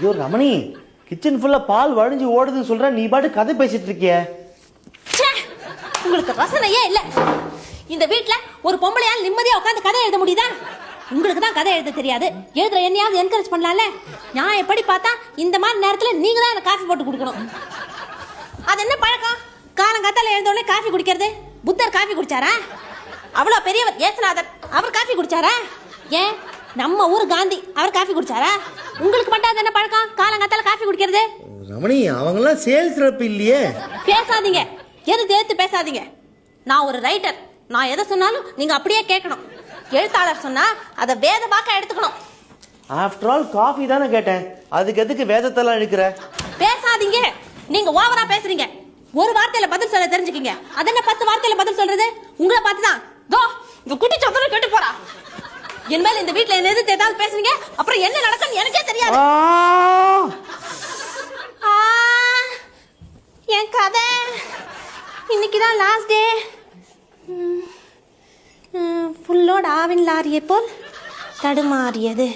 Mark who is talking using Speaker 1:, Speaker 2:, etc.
Speaker 1: ஐயோ ரமணி, கிச்சன் ஃபுல்லா பால் வழிஞ்சு ஓடுதுன்னு சொல்ற, நீ பாட்டு கதை பேசிட்டு இருக்கிய.
Speaker 2: உங்களுக்கு ரசனையே இல்ல. இந்த வீட்ல ஒரு பொம்பளையால் நிம்மதியா உட்காந்து கதை எழுத முடியுதா? உங்களுக்கு தான் கதை எழுத தெரியாது. எழுதுற என்னையாவது என்கரேஜ் பண்ணலாம்ல. நான் எப்படி பார்த்தா இந்த மாதிரி நேரத்துல நீங்க தான் எனக்கு காஃபி போட்டு கொடுக்கணும். அது என்ன பழக்கம்? காலங்காத்தால எழுந்த உடனே காஃபி குடிக்கிறது. புத்தர் காஃபி குடிச்சாரா? அவ்வளோ பெரியவர் ஏசுநாதர் அவர் காஃபி குடிச்சாரா? ஏன் நம்ம ஊர் காந்தி அவர் காஃபி குடிச்சாரா? உங்களுக்கு மட்டும் அது என்ன பழக்கம்? காலங்காத்தால காஃபி குடிக்கிறது.
Speaker 1: ரமணி, அவங்கெல்லாம் சேல்ஸ் ரப் இல்லையே.
Speaker 2: பேசாதீங்க, எதிர்த்து பேசாதீங்க. நான் ஒரு ரைட்டர். நான் எதை சொன்னாலும் நீங்க அப்படியே கேட்கணும். எழுத்தாளர் சொன்னா அதை வேத வாக்கா எடுத்துக்கணும்.
Speaker 1: ஆஃப்டர் ஆல் காஃபி தானே கேட்டேன், அதுக்கு எதுக்கு வேதத்தெல்லாம் எடுக்கிற?
Speaker 2: பேசாதீங்க, நீங்க ஓவரா பேசுறீங்க. ஒரு வார்த்தையில பதில் சொல்ல தெரிஞ்சுக்கீங்க. அது என்ன 10 வார்த்தையில பதில் சொல்றது? உங்களை பார்த்துதான் தோ இந்த குட்டி சத்தம் கேட்டு போறா. என்மேல இந்த வீட்டுல என்ன எதிர்த்து ஏதாவது பேசுறீங்க, அப்புறம் என்ன நடக்கும்னு எனக்கே தெரியாது. என் கதை இன்னைக்குதான் லாஸ்ட் டே. ஃபுல்லோட ஆவின் லாரியை போல் தடுமாறியது.